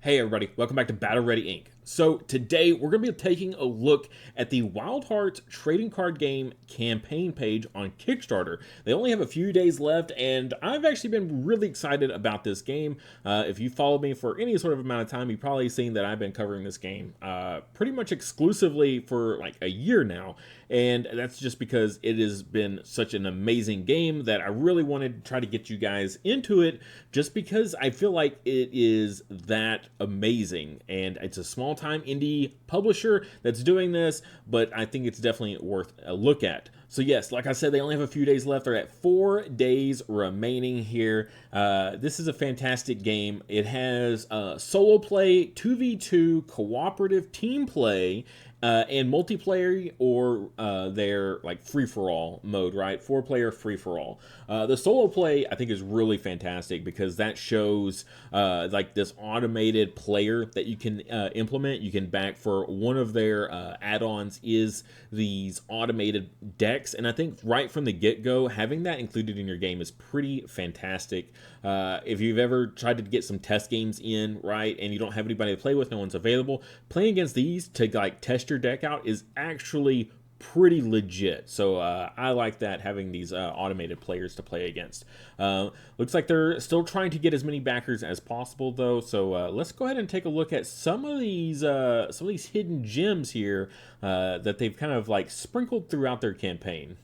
Hey everybody, welcome back to Battle Ready Inc. So today we're going to be taking a look at the Wildhearts trading card game campaign page on Kickstarter. They only have a few days left and I've actually been really excited about this game. If you followed me for any sort of amount of time, you've probably seen that I've been covering this game pretty much exclusively for like a year now. And that's just because it has been such an amazing game that I really wanted to try to get you guys into it, just because I feel like it is that amazing. And it's a small time indie publisher that's doing this, but I think it's definitely worth a look at. So yes, like I said, they only have a few days left. They're at 4 days remaining here. This is a fantastic game. It has solo play, 2v2, cooperative team play, and multiplayer or their like free-for-all mode, right? 4-player free-for-all. The solo play I think is really fantastic because that shows like this automated player that you can implement. You can back for one of their add-ons is these automated decks, and I think right from the get-go having that included in your game is pretty fantastic. If you've ever tried to get some test games in, right, and you don't have anybody to play with, no one's available, playing against these to like test your deck out is actually pretty legit. So I like that, having these automated players to play against. Looks like they're still trying to get as many backers as possible though. So let's go ahead and take a look at some of these hidden gems here that they've kind of like sprinkled throughout their campaign.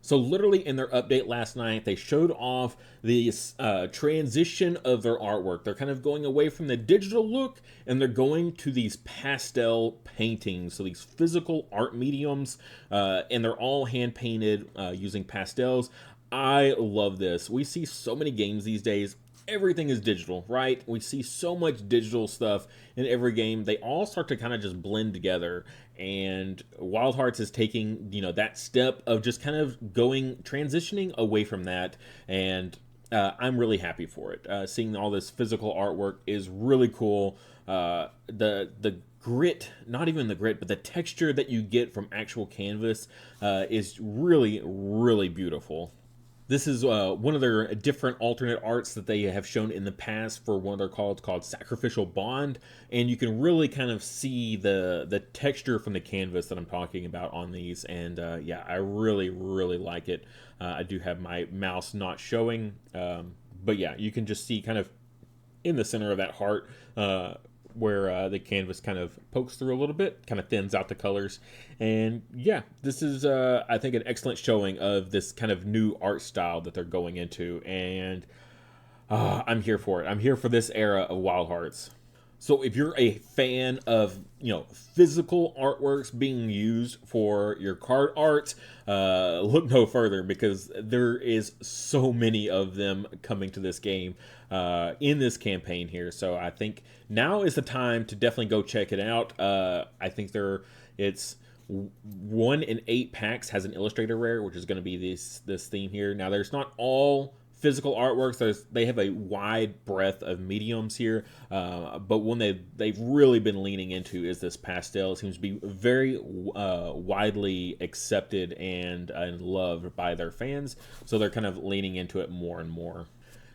So literally in their update last night, they showed off this transition of their artwork. They're kind of going away from the digital look and they're going to these pastel paintings. So these physical art mediums, and they're all hand painted using pastels. I love this. We see so many games these days. Everything is digital, right? We see so much digital stuff in every game. They all start to kind of just blend together, and Wildhearts is taking, that step of just kind of transitioning away from that, and I'm really happy for it. Seeing all this physical artwork is really cool. The grit, not even the grit, but the texture that you get from actual canvas is really, really beautiful. This is one of their different alternate arts that they have shown in the past for one of their cards called Sacrificial Bond, and you can really kind of see the texture from the canvas that I'm talking about on these, and yeah, I really, really like it. I do have my mouse not showing, but yeah, you can just see kind of in the center of that heart where the canvas kind of pokes through a little bit, kind of thins out the colors. And yeah, this is, I think, an excellent showing of this kind of new art style that they're going into. And I'm here for it. I'm here for this era of Wildhearts. So if you're a fan of, physical artworks being used for your card art, look no further, because there is so many of them coming to this game in this campaign here. So I think now is the time to definitely go check it out. I think it's 1 in 8 packs has an illustrator rare, which is going to be this theme here. Now there's not all physical artworks. They have a wide breadth of mediums here, but one they've really been leaning into is this pastel. It seems to be very widely accepted and loved by their fans, so they're kind of leaning into it more and more.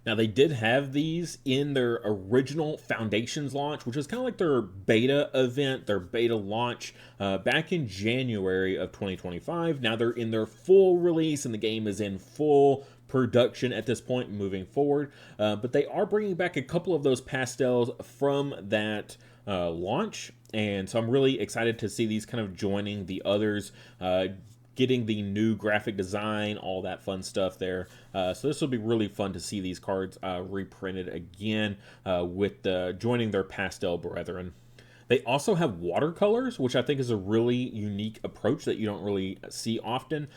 Now, they did have these in their original Foundations launch, which is kind of like their beta event, their beta launch back in January of 2025. Now they're in their full release, and the game is in full production at this point moving forward. But they are bringing back a couple of those pastels from that launch, and so I'm really excited to see these kind of joining the others, getting the new graphic design, all that fun stuff there. So this will be really fun to see these cards reprinted again with joining their pastel brethren. They also have watercolors, which I think is a really unique approach that you don't really see often.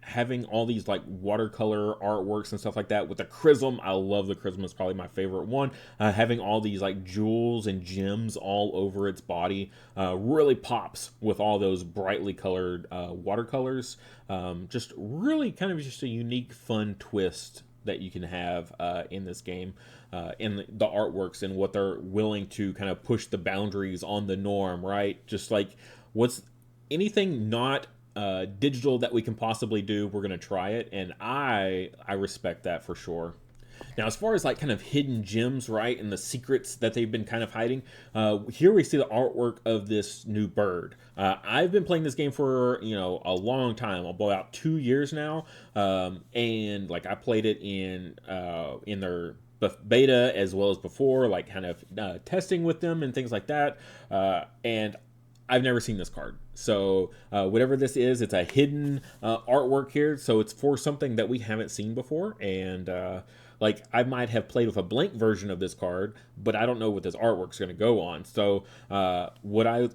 Having all these like watercolor artworks and stuff like that with the Chrism. I love the Chrism. It's probably my favorite one. Having all these like jewels and gems all over its body really pops with all those brightly colored watercolors. Just really kind of just a unique, fun twist that you can have in this game, in the artworks and what they're willing to kind of push the boundaries on the norm, right? Just like what's anything not digital that we can possibly do, we're going to try it, and I respect that for sure. Now, as far as like kind of hidden gems, right, and the secrets that they've been kind of hiding, here we see the artwork of this new bird. I've been playing this game for a long time, about 2 years now, and like I played it in their beta as well as before, like kind of testing with them and things like that, and I've never seen this card. So whatever this is, it's a hidden artwork here. So it's for something that we haven't seen before. And like I might have played with a blank version of this card, but I don't know what this artwork's going to go on. So what I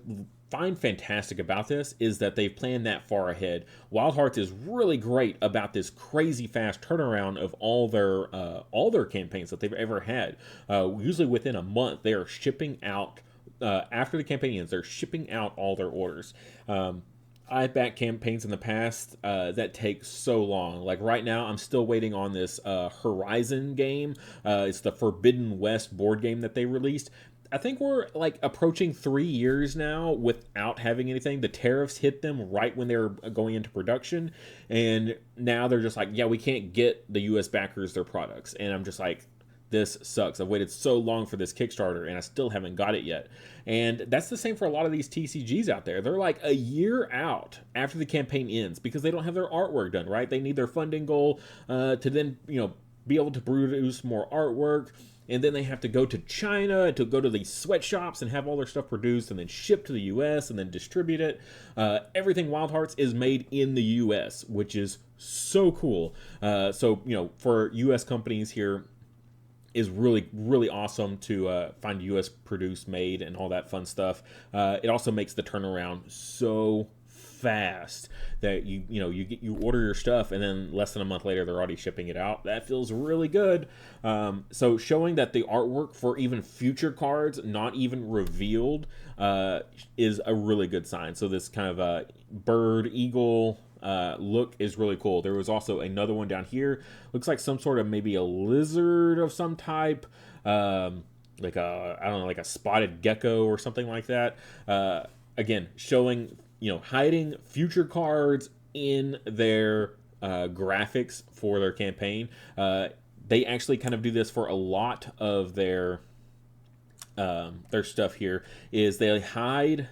find fantastic about this is that they've planned that far ahead. Wildhearts is really great about this crazy fast turnaround of all their campaigns that they've ever had. Usually within a month, they are shipping out. After the campaign ends, they're shipping out all their orders. I've backed campaigns in the past that take so long. Like right now, I'm still waiting on this Horizon game. It's the Forbidden West board game that they released. I think we're like approaching 3 years now without having anything. The tariffs hit them right when they were going into production, and now they're just like, yeah, we can't get the U.S. backers their products. And I'm just like, this sucks. I've waited so long for this Kickstarter and I still haven't got it yet. And that's the same for a lot of these TCGs out there. They're like a year out after the campaign ends because they don't have their artwork done, right? They need their funding goal to then, be able to produce more artwork. And then they have to go to China to go to these sweatshops and have all their stuff produced and then shipped to the U.S. and then distribute it. Everything Wildhearts is made in the U.S., which is so cool. So, for U.S. companies here, is really, really awesome to find U.S. produced, made, and all that fun stuff. It also makes the turnaround so fast that you order your stuff and then less than a month later they're already shipping it out. That feels really good. So showing that the artwork for even future cards not even revealed is a really good sign. So this kind of bird eagle look is really cool. There was also another one down here. Looks like some sort of maybe a lizard of some type, like a spotted gecko or something like that. Again, showing hiding future cards in their graphics for their campaign. They actually kind of do this for a lot of their stuff here. Is they hide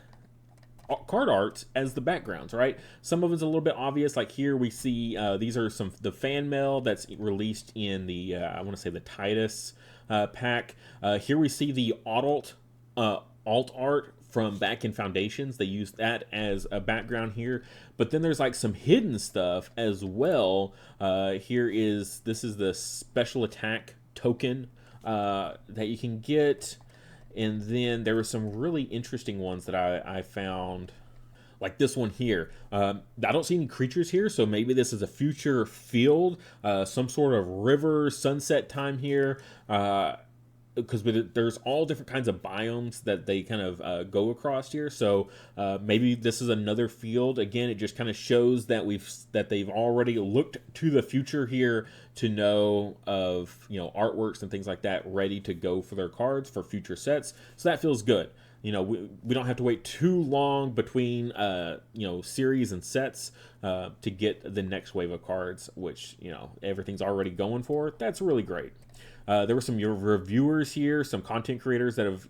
card arts as the backgrounds, right? Some of it's a little bit obvious. Like here we see these are the fan mail that's released in the I want to say the Titus pack. Here we see the alt art from back in Foundations. They use that as a background here, but then there's like some hidden stuff as well. This is the special attack token that you can get. And then there were some really interesting ones that I found, like this one here. I don't see any creatures here, so maybe this is a future field, some sort of river, sunset time here. Because there's all different kinds of biomes that they kind of go across here. So maybe this is another field. Again, it just kind of shows that they've already looked to the future here to know of artworks and things like that ready to go for their cards for future sets. So that feels good. We don't have to wait too long between series and sets to get the next wave of cards, which everything's already going for. That's really great. There were some reviewers here, some content creators that have,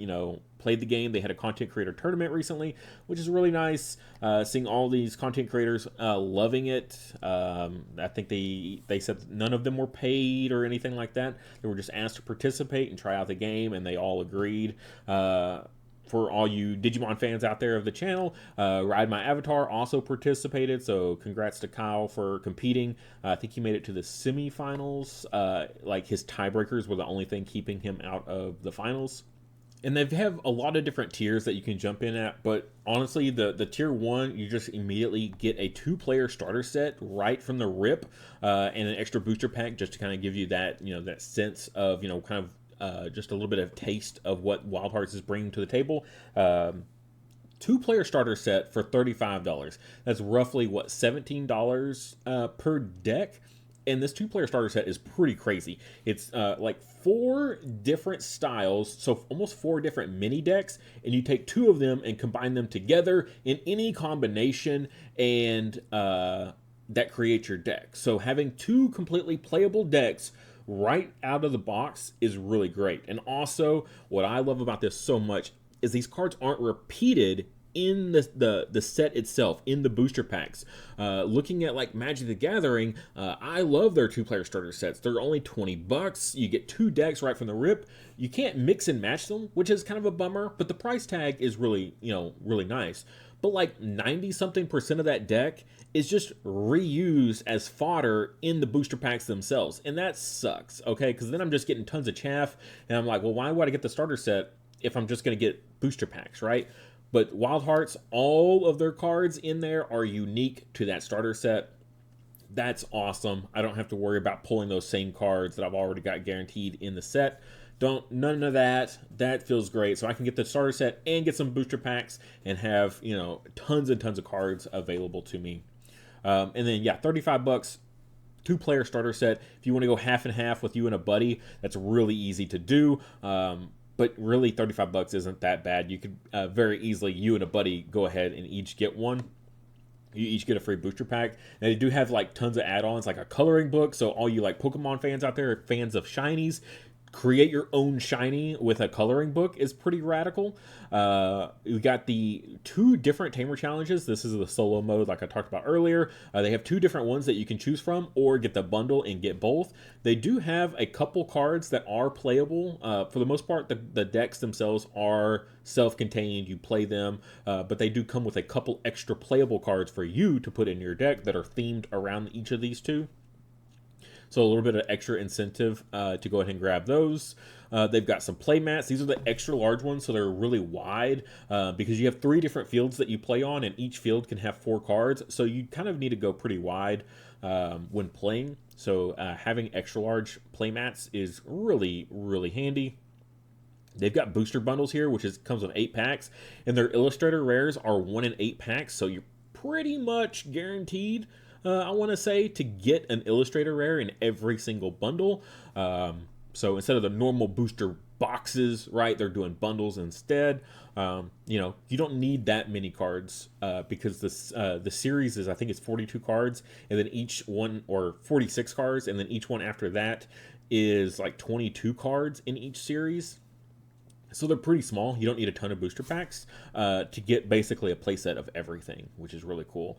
played the game. They had a content creator tournament recently, which is really nice. Seeing all these content creators loving it. I think they said none of them were paid or anything like that. They were just asked to participate and try out the game, and they all agreed. For all you Digimon fans out there of the channel, Ride My Avatar also participated, so congrats to Kyle for competing. I think he made it to the semifinals. Like his tiebreakers were the only thing keeping him out of the finals. And they have a lot of different tiers that you can jump in at, but honestly, the tier 1, you just immediately get a 2-player starter set right from the rip, and an extra booster pack just to kind of give you that, that sense of, kind of just a little bit of taste of what Wildhearts is bringing to the table. 2-player starter set for $35. That's roughly $17 per deck. And this 2-player starter set is pretty crazy. It's like 4 different styles, so almost 4 different mini decks, and you take 2 of them and combine them together in any combination, and that creates your deck. So having 2 completely playable decks right out of the box is really great. And also, what I love about this so much is these cards aren't repeated in the set itself, in the booster packs. Looking at like Magic the Gathering, I love their 2-player starter sets. They're only $20. You get 2 decks right from the rip. You can't mix and match them, which is kind of a bummer, but the price tag is really, really nice. But like 90 something percent of that deck is just reused as fodder in the booster packs themselves. And that sucks, okay? Because then I'm just getting tons of chaff, and I'm like, well, why would I get the starter set if I'm just going to get booster packs, right? But Wildhearts, all of their cards in there are unique to that starter set. That's awesome. I don't have to worry about pulling those same cards that I've already got guaranteed in the set. None of that. That feels great. So I can get the starter set and get some booster packs and have, tons and tons of cards available to me. And then, yeah, $35, 2-player starter set. If you want to go half and half with you and a buddy, that's really easy to do. But really, $35 isn't that bad. You could very easily, you and a buddy, go ahead and each get one. You each get a free booster pack. And they do have like tons of add-ons, like a coloring book. So all you like Pokemon fans out there, fans of shinies, create your own shiny with a coloring book is pretty radical. We got the 2 different tamer challenges. This is the solo mode like I talked about earlier. They have 2 different ones that you can choose from, or get the bundle and get both. They do have a couple cards that are playable. For the most part, the decks themselves are self-contained. You play them, but they do come with a couple extra playable cards for you to put in your deck that are themed around each of these 2. So a little bit of extra incentive to go ahead and grab those. They've got some play mats. These are the extra large ones, so they're really wide because you have 3 different fields that you play on, and each field can have 4 cards. So you kind of need to go pretty wide when playing. So having extra large play mats is really, really handy. They've got booster bundles here, which comes with 8 packs, and their illustrator rares are 1 in 8 packs. So you're pretty much guaranteed, I want to say, to get an illustrator rare in every single bundle. So instead of the normal booster boxes, right, they're doing bundles instead. You don't need that many cards because the series is, I think it's 42 cards, and then each one, or 46 cards, and then each one after that is like 22 cards in each series. So they're pretty small. You don't need a ton of booster packs to get basically a playset of everything, which is really cool.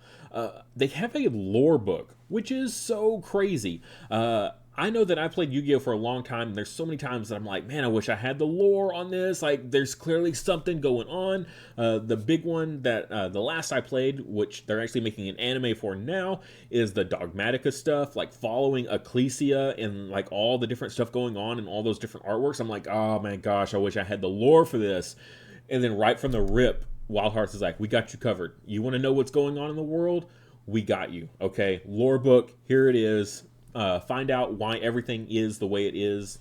They have a lore book, which is so crazy. I know that I played Yu-Gi-Oh! For a long time, and there's so many times that I'm like, man, I wish I had the lore on this. Like, there's clearly something going on. The big one that the last I played, which they're actually making an anime for now, is the Dogmatica stuff, like following Ecclesia and like all the different stuff going on and all those different artworks. I'm like, oh my gosh, I wish I had the lore for this. And then right from the rip, Wildhearts is like, we got you covered. You want to know what's going on in the world? We got you. Okay, lore book, here it is. Find out why everything is the way it is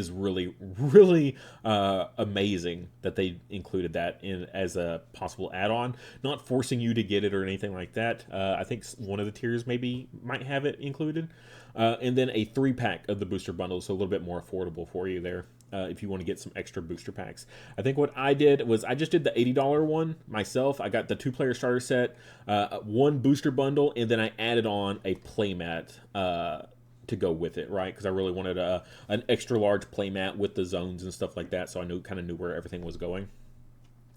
really, really amazing that they included that in as a possible add-on. Not forcing you to get it or anything like that. I think one of the tiers might have it included. And then a 3-pack of the booster bundle, so a little bit more affordable for you there. If you want to get some extra booster packs. I think what I did was I just did the $80 one myself. I got the 2-player starter set, 1 booster bundle, and then I added on a playmat to go with it, right? Because I really wanted an extra large playmat with the zones and stuff like that, so I kind of knew where everything was going.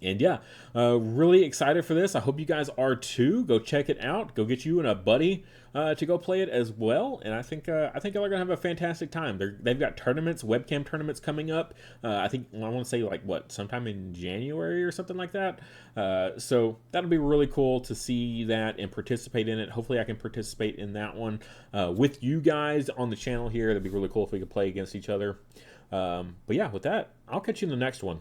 And yeah, really excited for this. I hope you guys are too. Go check it out. Go get you and a buddy to go play it as well. And I think y'all are gonna have a fantastic time. They've got tournaments, webcam tournaments coming up. I want to say like sometime in January or something like that. So that'll be really cool to see that and participate in it. Hopefully I can participate in that one with you guys on the channel here. That'd be really cool if we could play against each other. But yeah, with that, I'll catch you in the next one.